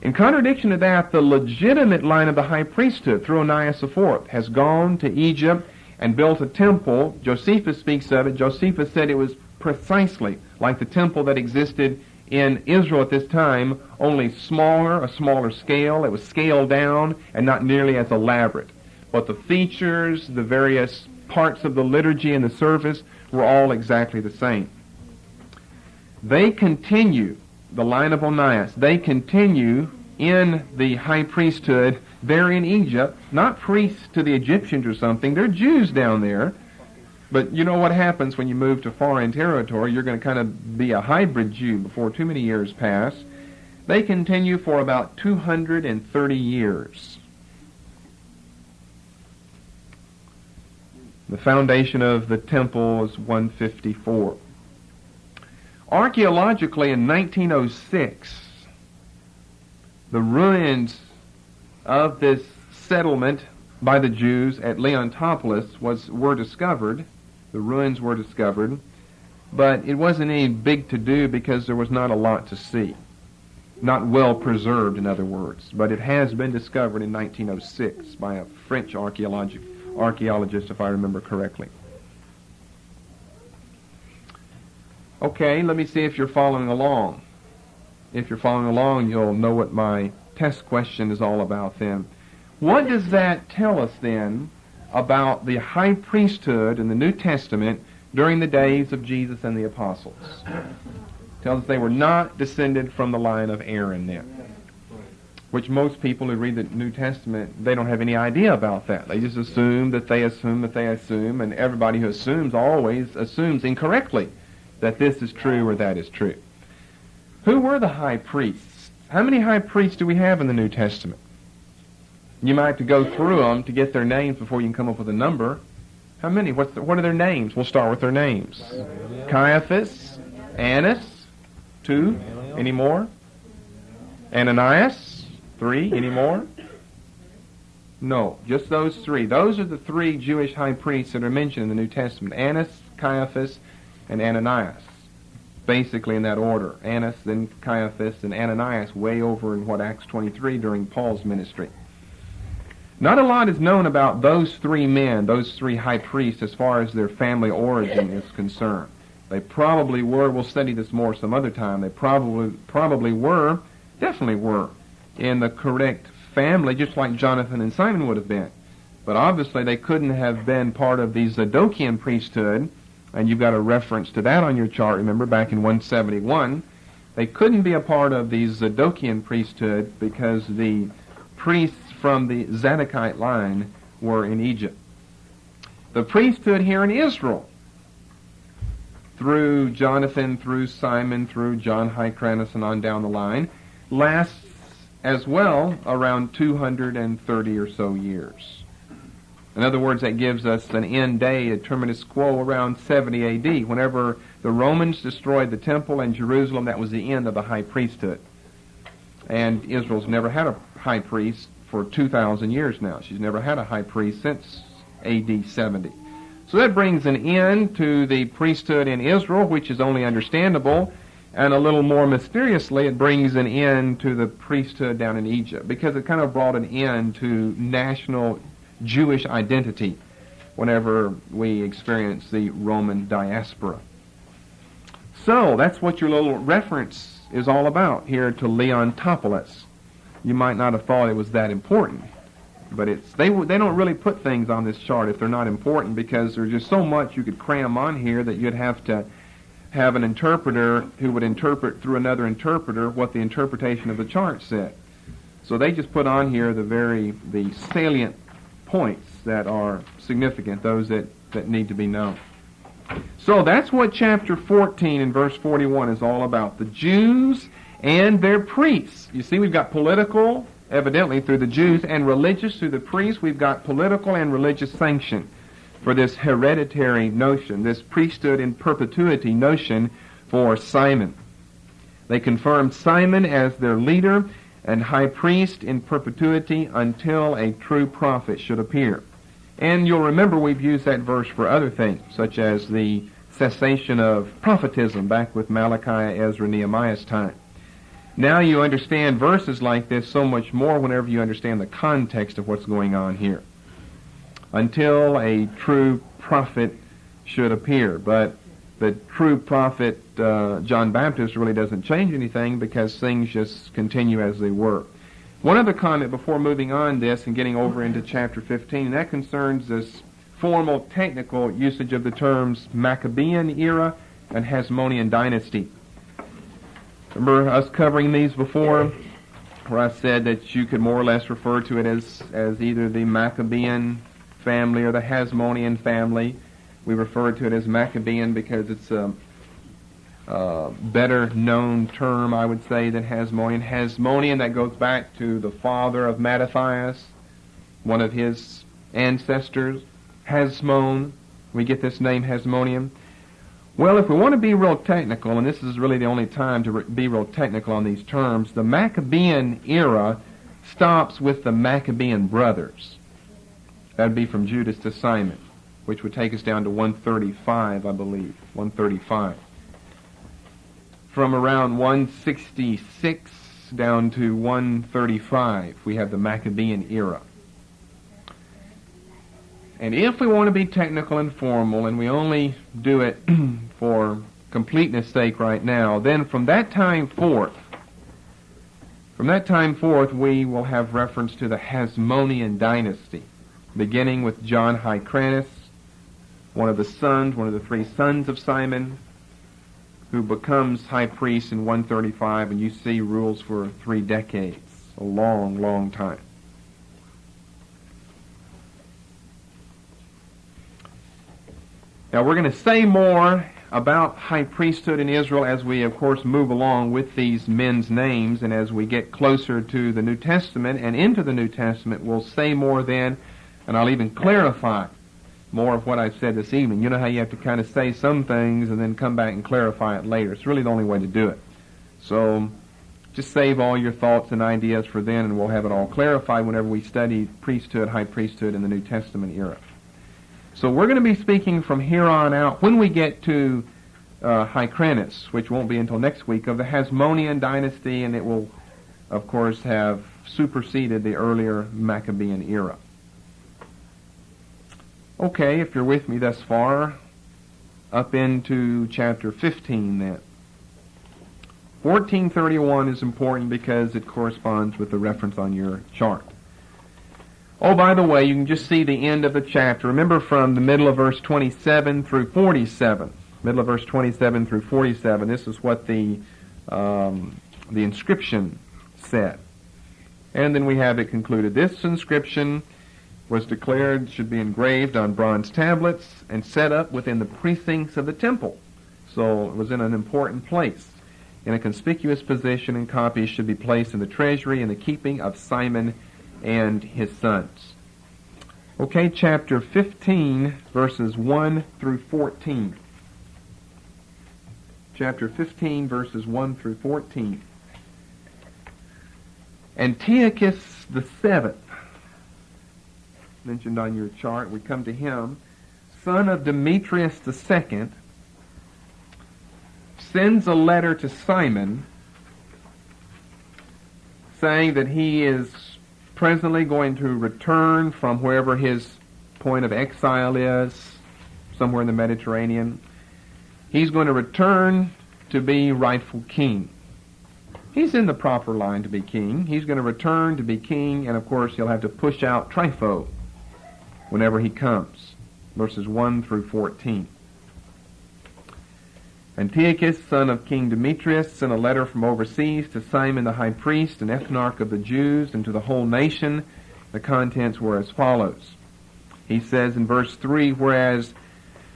In contradiction to that, the legitimate line of the high priesthood, through Onias IV, has gone to Egypt and built a temple. Josephus speaks of it. Josephus said it was precisely like the temple that existed in Israel at this time, only a smaller scale. It was scaled down and not nearly as elaborate. But the features, the various parts of the liturgy and the service were all exactly the same. They continue, the line of Onias, they continue in the high priesthood there in Egypt, not priests to the Egyptians or something. They're Jews down there. But you know what happens when you move to foreign territory? You're going to kind of be a hybrid Jew before too many years pass. They continue for about 230 years. The foundation of the temple is 154. Archaeologically, in 1906, the ruins of this settlement by the Jews at Leontopolis were discovered. The ruins were discovered, but it wasn't any big to-do because there was not a lot to see. Not well preserved, in other words. But it has been discovered in 1906 by a French archaeologist, if I remember correctly. Okay, let me see if you're following along. If you're following along, you'll know what my test question is all about then. What does that tell us then about the high priesthood in the New Testament during the days of Jesus and the apostles? It tells us they were not descended from the line of Aaron then. Which most people who read the New Testament, they don't have any idea about that. They just assume that they assume that they assume, and everybody who assumes always assumes incorrectly that this is true or that is true. Who were the high priests? How many high priests do we have in the New Testament? You might have to go through them to get their names before you can come up with a number. How many? What are their names? We'll start with their names. Caiaphas, Annas, 2. Any more? Ananias, 3. Any more? No, just those 3. Those are the 3 Jewish high priests that are mentioned in the New Testament. Annas, Caiaphas, and Ananias. Basically in that order. Annas, then Caiaphas, and Ananias way over in Acts 23 during Paul's ministry. Not a lot is known about those 3 men, those 3 high priests, as far as their family origin is concerned. They probably were, we'll study this more some other time, they probably were, definitely were, in the correct family, just like Jonathan and Simon would have been. But obviously they couldn't have been part of the Zadokian priesthood, and you've got a reference to that on your chart, remember, back in 171. They couldn't be a part of the Zadokian priesthood because the priests from the Zadokite line were in Egypt. The priesthood here in Israel, through Jonathan, through Simon, through John Hyrcanus, and on down the line, lasts as well around 230 or so years. In other words, that gives us an end day, a terminus quo, around 70 A.D. Whenever the Romans destroyed the temple and Jerusalem, that was the end of the high priesthood. And Israel's never had a high priest for 2,000 years now. She's never had a high priest since A.D. 70. So that brings an end to the priesthood in Israel, which is only understandable, and a little more mysteriously, it brings an end to the priesthood down in Egypt, because it kind of brought an end to national Jewish identity whenever we experience the Roman diaspora. So that's what your little reference is all about here to Leontopolis. You might not have thought it was that important, but they don't really put things on this chart if they're not important, because there's just so much you could cram on here that you'd have to have an interpreter who would interpret through another interpreter what the interpretation of the chart said. So they just put on here the salient points that are significant, those that need to be known. So that's what chapter 14 and verse 41 is all about. The Jews and their priests. You see, we've got political, evidently, through the Jews, and religious through the priests. We've got political and religious sanction for this hereditary notion, this priesthood in perpetuity notion for Simon. They confirmed Simon as their leader and high priest in perpetuity until a true prophet should appear. And you'll remember we've used that verse for other things, such as the cessation of prophetism back with Malachi, Ezra, Nehemiah's time. Now you understand verses like this so much more whenever you understand the context of what's going on here. Until a true prophet should appear. But the true prophet, John Baptist, really doesn't change anything because things just continue as they were. One other comment before moving on this and getting over into chapter 15, and that concerns this formal technical usage of the terms Maccabean era and Hasmonean dynasty. Remember us covering these before, where I said that you could more or less refer to it as either the Maccabean family or the Hasmonean family. We refer to it as Maccabean because it's a better known term, I would say, than Hasmonean. Hasmonean, that goes back to the father of Mattathias, one of his ancestors. Hasmon, we get this name Hasmonean. Well, if we want to be real technical, and this is really the only time to be real technical on these terms, the Maccabean era stops with the Maccabean brothers. That would be from Judas to Simon, which would take us down to 135, I believe, 135. From around 166 down to 135, we have the Maccabean era. And if we want to be technical and formal, and we only do it for completeness sake right now. Then from that time forth, we will have reference to the Hasmonean dynasty, beginning with John Hyrcanus, one of the 3 sons of Simon, who becomes high priest in 135, and you see rules for 3 decades, a long, long time. Now we're going to say more about high priesthood in Israel as we, of course, move along with these men's names, and as we get closer to the New Testament and into the New Testament, we'll say more then, and I'll even clarify more of what I said this evening. You know how you have to kind of say some things and then come back and clarify it later. It's really the only way to do it. So just save all your thoughts and ideas for then, and we'll have it all clarified whenever we study priesthood, high priesthood in the New Testament era. So we're going to be speaking from here on out, when we get to Hyrcanus, which won't be until next week, of the Hasmonean dynasty, and it will, of course, have superseded the earlier Maccabean era. Okay, if you're with me thus far, up into chapter 15 then. 1431 is important because it corresponds with the reference on your chart. Oh, by the way, you can just see the end of the chapter. Remember, from the middle of verse 27 through 47. Middle of verse 27 through 47. This is what the inscription said. And then we have it concluded. This inscription was declared should be engraved on bronze tablets and set up within the precincts of the temple. So it was in an important place. In a conspicuous position, and copies should be placed in the treasury in the keeping of Simon and his sons. Okay, chapter 15, verses 1 through 14. Chapter 15, verses 1 through 14. Antiochus the seventh, mentioned on your chart, we come to him, son of Demetrius the second, sends a letter to Simon saying that he is presently going to return from wherever his point of exile is, somewhere in the Mediterranean. He's going to return to be rightful king. He's in the proper line to be king. He's going to return to be king, and of course he'll have to push out Trypho whenever he comes. Verses 1 through 14. Antiochus, son of King Demetrius, sent a letter from overseas to Simon the high priest and ethnarch of the Jews and to the whole nation. The contents were as follows. He says in verse 3, whereas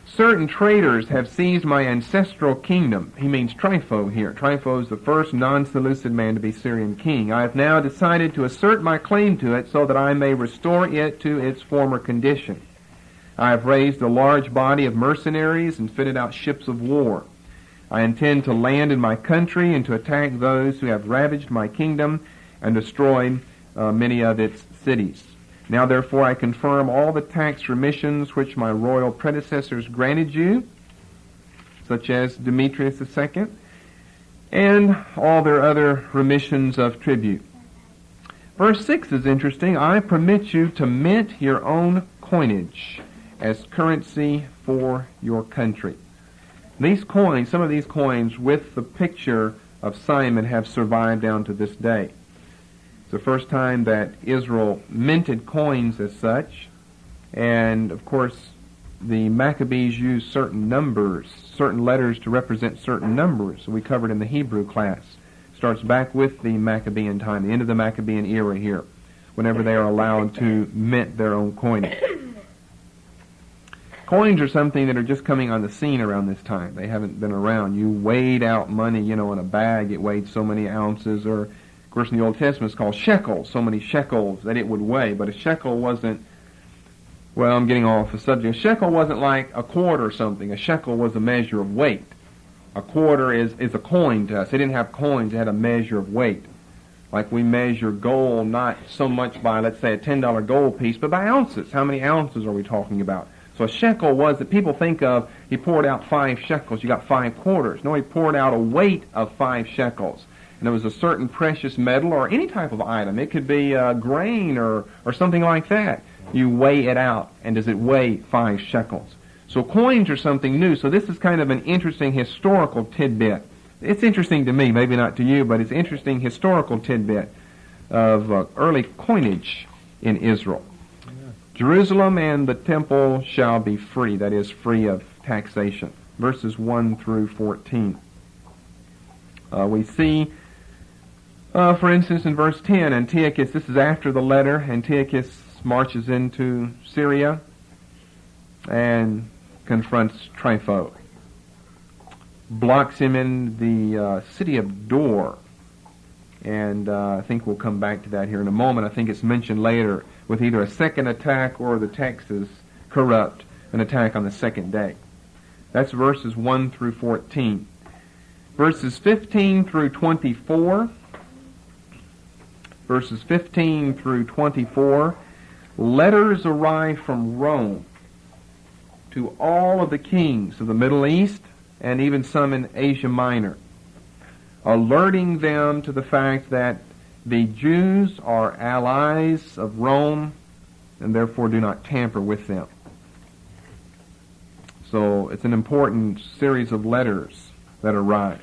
certain traitors have seized my ancestral kingdom. He means Trypho here. Trypho is the first non-Seleucid man to be Syrian king. I have now decided to assert my claim to it so that I may restore it to its former condition. I have raised a large body of mercenaries and fitted out ships of war. I intend to land in my country and to attack those who have ravaged my kingdom and destroyed many of its cities. Now therefore I confirm all the tax remissions which my royal predecessors granted you, such as Demetrius II, and all their other remissions of tribute. Verse 6 is interesting. I permit you to mint your own coinage as currency for your country. These coins, some of these coins with the picture of Simon, have survived down to this day. It's the first time that Israel minted coins as such, and of course the Maccabees used certain numbers, certain letters to represent certain numbers. So we covered in the Hebrew class. Starts back with the Maccabean time, the end of the Maccabean era here, whenever they are allowed to mint their own coinage. Coins are something that are just coming on the scene around this time. They haven't been around. You weighed out money, in a bag. It weighed so many ounces, or, of course, in the Old Testament it's called shekels, so many shekels that it would weigh. But a shekel wasn't, well, I'm getting off the subject. A shekel wasn't like a quart or something. A shekel was a measure of weight. A quarter is a coin to us. They didn't have coins. They had a measure of weight. Like we measure gold not so much by, let's say, a $10 gold piece, but by ounces. How many ounces are we talking about? So a shekel was that people think of, he poured out 5 shekels, you got 5 quarters. No, he poured out a weight of 5 shekels. And it was a certain precious metal or any type of item. It could be grain or something like that. You weigh it out, and does it weigh 5 shekels? So coins are something new. So this is kind of an interesting historical tidbit. It's interesting to me, maybe not to you, but it's interesting historical tidbit of early coinage in Israel. Yeah. Jerusalem and the temple shall be free, that is, free of taxation. Verses 1 through 14. We see, for instance, in verse 10, Antiochus, this is after the letter, Antiochus marches into Syria and confronts Trypho. Blocks him in the city of Dor. And I think we'll come back to that here in a moment. I think it's mentioned later with either a second attack or the text is corrupt, an attack on the second day. That's verses 1 through 14. Verses 15 through 24. Verses 15 through 24. Letters arrive from Rome to all of the kings of the Middle East and even some in Asia Minor, alerting them to the fact that the Jews are allies of Rome and therefore do not tamper with them. So it's an important series of letters that arrive.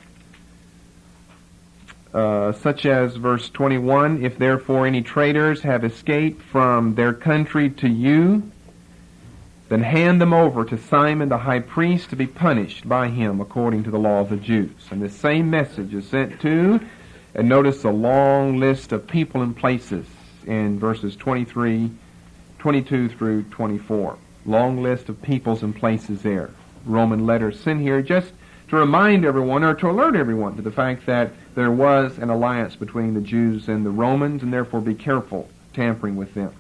Such as verse 21, if therefore any traitors have escaped from their country to you, then hand them over to Simon the high priest to be punished by him according to the law of the Jews. And the same message is sent to, and notice a long list of people and places in verses 22 through 24. Long list of peoples and places there. Roman letters sent here just to remind everyone or to alert everyone to the fact that there was an alliance between the Jews and the Romans, and therefore be careful tampering with them.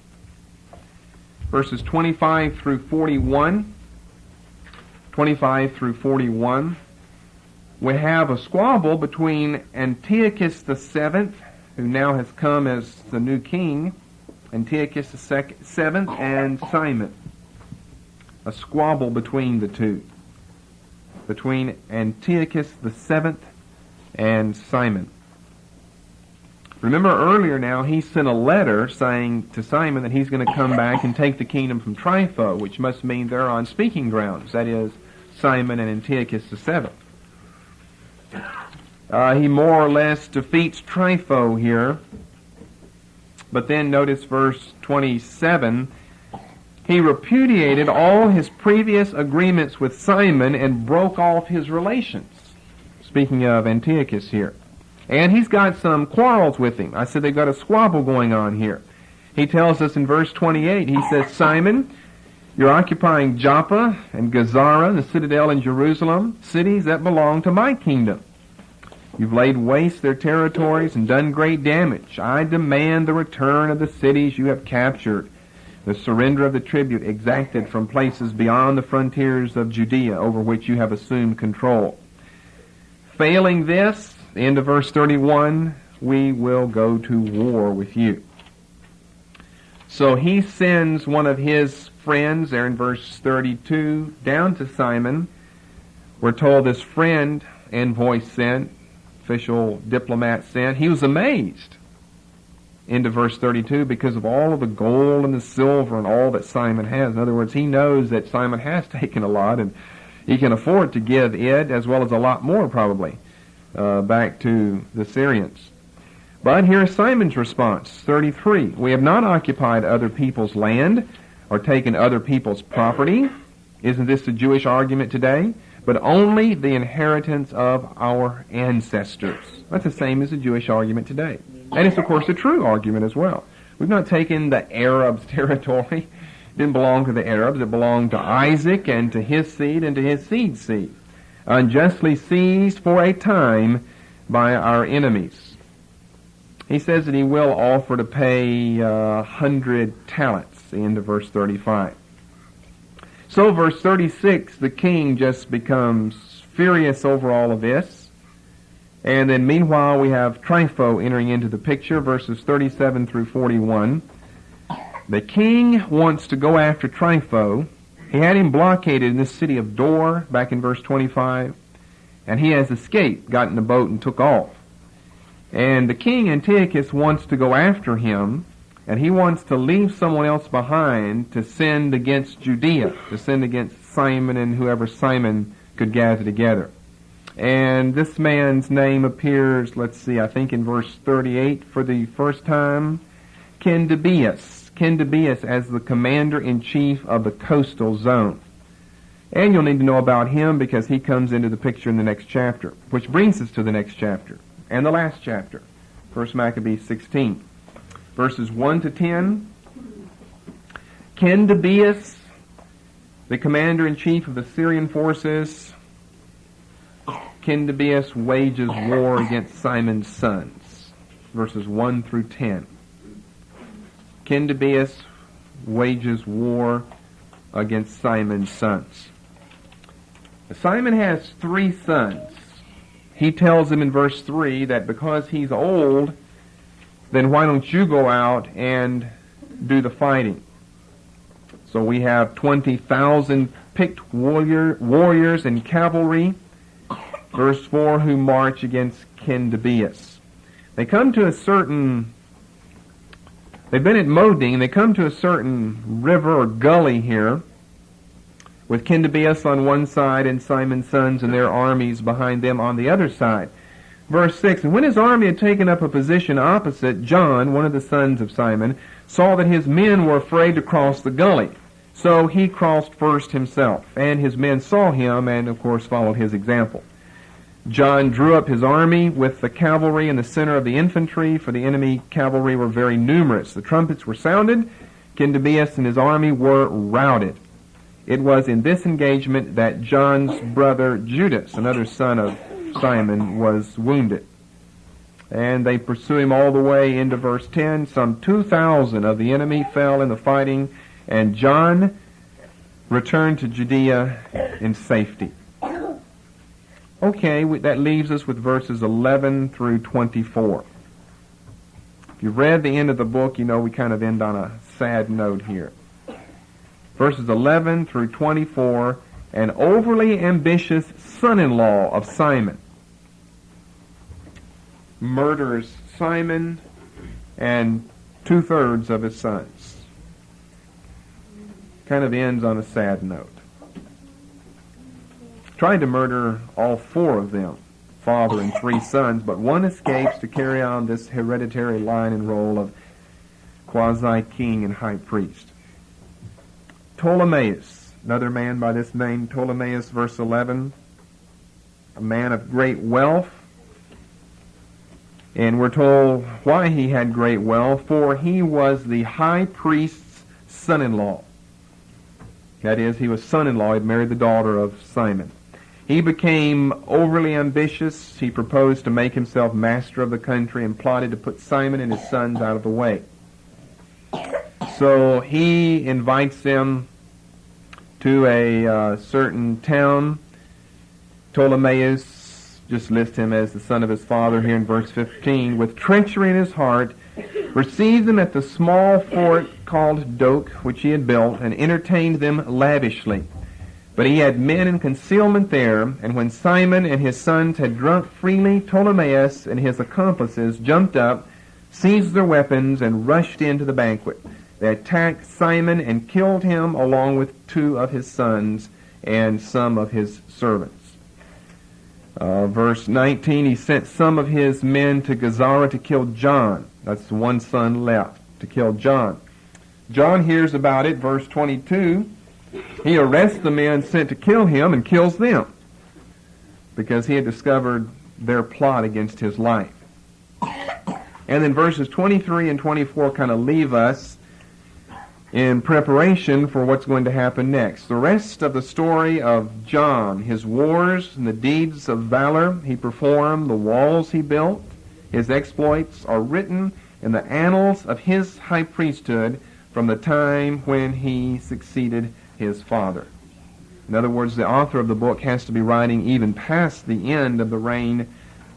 Verses 25 through 41. 25 through 41. We have a squabble between Antiochus VII, who now has come as the new king, Antiochus VII, and Simon. A squabble between the two. Between Antiochus VII and Simon. Remember earlier now, he sent a letter saying to Simon that he's going to come back and take the kingdom from Trypho, which must mean they're on speaking grounds. That is, Simon and Antiochus VII. He more or less defeats Trypho here. But then notice verse 27. He repudiated all his previous agreements with Simon and broke off his relations. Speaking of Antiochus here. And he's got some quarrels with him. I said they've got a squabble going on here. He tells us in verse 28, he says, Simon, you're occupying Joppa and Gazara, the citadel in Jerusalem, cities that belong to my kingdom. You've laid waste their territories and done great damage. I demand the return of the cities you have captured, the surrender of the tribute exacted from places beyond the frontiers of Judea over which you have assumed control. Failing this, end of verse 31, we will go to war with you. So he sends one of his friends, there in verse 32, down to Simon. We're told this friend, envoy sent, official diplomat sent. He was amazed, end of verse 32, because of all of the gold and the silver and all that Simon has. In other words, he knows that Simon has taken a lot, and he can afford to give it, as well as a lot more probably, back to the Syrians. But here's Simon's response, 33. We have not occupied other people's land or taken other people's property. Isn't this the Jewish argument today? But only the inheritance of our ancestors. That's the same as the Jewish argument today. And it's, of course, a true argument as well. We've not taken the Arabs' territory. It didn't belong to the Arabs. It belonged to Isaac and to his seed and to his seed's seed. Unjustly seized for a time by our enemies. He says that he will offer to pay 100 talents, the end of verse 35. So verse 36, the king just becomes furious over all of this. And then meanwhile we have Trypho entering into the picture, verses 37 through 41. The king wants to go after Trypho. He had him blockaded in this city of Dor, back in verse 25. And he has escaped, got in the boat and took off. And the king Antiochus wants to go after him, and he wants to leave someone else behind to send against Judea, to send against Simon and whoever Simon could gather together. And this man's name appears, let's see, I think in verse 38 for the first time. Kendabeus as the commander-in-chief of the coastal zone. And you'll need to know about him because he comes into the picture in the next chapter, which brings us to the next chapter and the last chapter, 1 Maccabees 16. Verses 1 to 10. Kendabeus, the commander-in-chief of the Syrian forces, Kendabeus wages war against Simon's sons. Verses 1 through 10. Kendabeus wages war against Simon's sons. Simon has 3 sons. He tells them in verse 3 that because he's old, then why don't you go out and do the fighting? So we have 20,000 picked warriors and cavalry, verse 4, who march against Kendabeus. They've been at Moding, and they come to a certain river or gully here, with Kendabeus on one side and Simon's sons and their armies behind them on the other side. Verse 6, and when his army had taken up a position opposite, John, one of the sons of Simon, saw that his men were afraid to cross the gully. So he crossed first himself, and his men saw him and, of course, followed his example. John drew up his army with the cavalry in the center of the infantry, for the enemy cavalry were very numerous. The trumpets were sounded. Kendabeus and his army were routed. It was in this engagement that John's brother Judas, another son of Simon, was wounded. And they pursue him all the way into verse 10. Some 2,000 of the enemy fell in the fighting, and John returned to Judea in safety. Okay, that leaves us with verses 11 through 24. If you've read the end of the book, you know we kind of end on a sad note here. Verses 11 through 24, an overly ambitious son-in-law of Simon murders Simon and 2/3 of his sons. Kind of ends on a sad note. Tried to murder all 4 of them, father and 3 sons, but one escapes to carry on this hereditary line and role of quasi-king and high priest. Ptolemaeus, another man by this name, Ptolemaeus, verse 11, a man of great wealth. And we're told why he had great wealth, for he was the high priest's son-in-law. That is, he was son-in-law. He'd married the daughter of Simon. He became overly ambitious. He proposed to make himself master of the country and plotted to put Simon and his sons out of the way. So he invites them to a certain town. Ptolemaeus, just lists him as the son of his father here in verse 15, with treachery in his heart, received them at the small fort called Doke, which he had built, and entertained them lavishly. But he had men in concealment there, and when Simon and his sons had drunk freely, Ptolemaeus and his accomplices jumped up, seized their weapons, and rushed into the banquet. They attacked Simon and killed him along with 2 of his sons and some of his servants. Verse 19, he sent some of his men to Gazara to kill John. That's the one son left, to kill John. John hears about it, verse 22. He arrests the men sent to kill him and kills them because he had discovered their plot against his life. And then verses 23 and 24 kind of leave us in preparation for what's going to happen next. The rest of the story of John, his wars and the deeds of valor he performed, the walls he built, his exploits are written in the annals of his high priesthood from the time when he succeeded his father. In other words, the author of the book has to be writing even past the end of the reign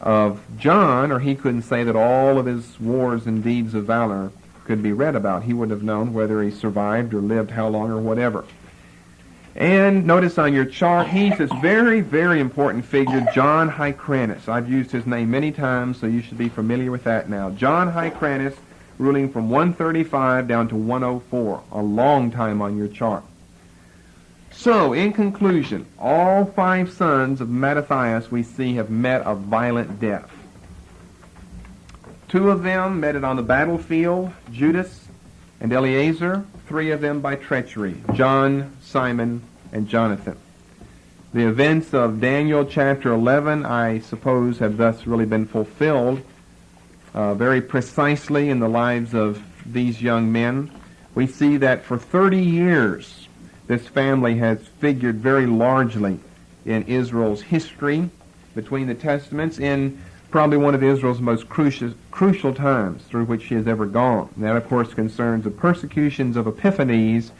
of John, or he couldn't say that all of his wars and deeds of valor could be read about. He wouldn't have known whether he survived or lived how long or whatever. And notice on your chart, he's this very, very important figure, John Hyrcanus. I've used his name many times, so you should be familiar with that now. John Hyrcanus, ruling from 135 down to 104, a long time on your chart. So, in conclusion, all 5 sons of Mattathias we see have met a violent death. 2 of them met it on the battlefield, Judas and Eleazar. 3 of them by treachery, John, Simon, and Jonathan. The events of Daniel chapter 11, I suppose, have thus really been fulfilled very precisely in the lives of these young men. We see that for 30 years, this family has figured very largely in Israel's history between the Testaments, in probably one of Israel's most crucial times through which she has ever gone. And that, of course, concerns the persecutions of Epiphanes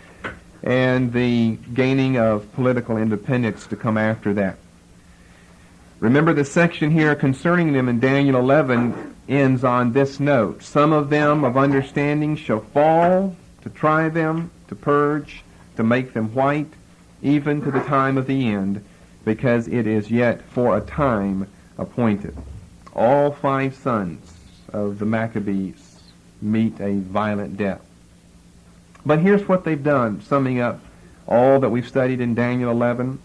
and the gaining of political independence to come after that. Remember, the section here concerning them in Daniel 11 ends on this note: some of them of understanding shall fall, to try them, to purge, to make them white, even to the time of the end, because it is yet for a time appointed. All 5 sons of the Maccabees meet a violent death. But here's what they've done, summing up all that we've studied in Daniel 11.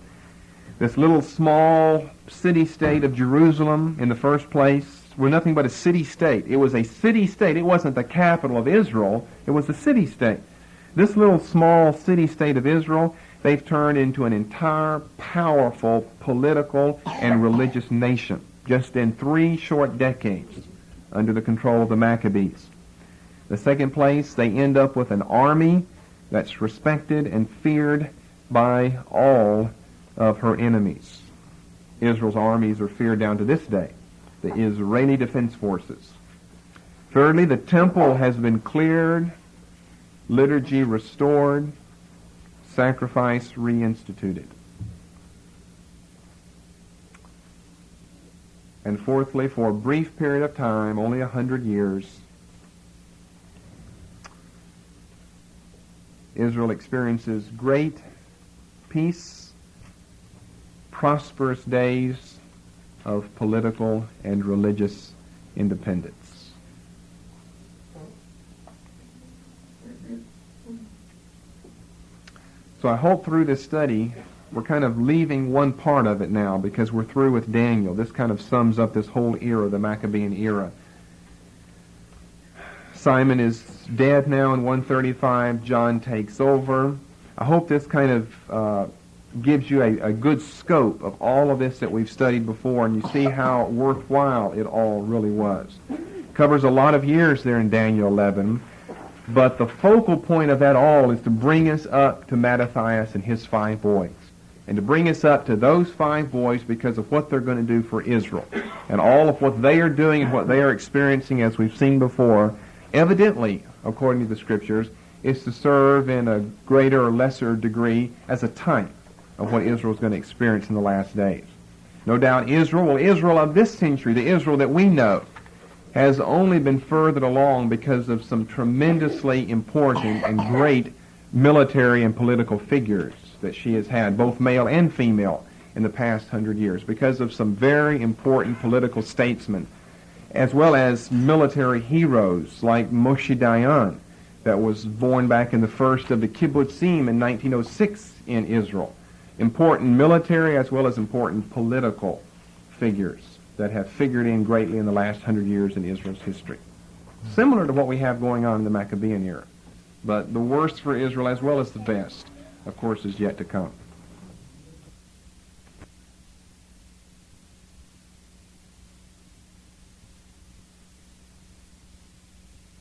This little small city-state of Jerusalem, in the first place, was nothing but a city-state. It was a city-state. It wasn't the capital of Israel. It was a city-state. This little small city-state of Israel, they've turned into an entire powerful political and religious nation, just in 3 short decades, under the control of the Maccabees. The second place, they end up with an army that's respected and feared by all of her enemies. Israel's armies are feared down to this day, the Israeli Defense Forces. Thirdly, the temple has been cleared, liturgy restored, sacrifice reinstituted. And fourthly, for a brief period of time, only 100 years, Israel experiences great peace, prosperous days of political and religious independence. So I hope through this study, we're kind of leaving one part of it now because we're through with Daniel. This kind of sums up this whole era, the Maccabean era. Simon is dead now in 135. John takes over. I hope this kind of gives you a good scope of all of this that we've studied before, and you see how worthwhile it all really was. Covers a lot of years there in Daniel 11. But the focal point of that all is to bring us up to Mattathias and his 5 boys. And to bring us up to those 5 boys because of what they're going to do for Israel. And all of what they are doing and what they are experiencing, as we've seen before, evidently, according to the Scriptures, is to serve in a greater or lesser degree as a type of what Israel is going to experience in the last days. No doubt Israel of this century, the Israel that we know, has only been furthered along because of some tremendously important and great military and political figures that she has had, both male and female, in the past 100 years, because of some very important political statesmen, as well as military heroes like Moshe Dayan, that was born back in the first of the kibbutzim in 1906 in Israel. Important military as well as important political figures that have figured in greatly in the last 100 years in Israel's history. Similar to what we have going on in the Maccabean era. But the worst for Israel, as well as the best, of course, is yet to come.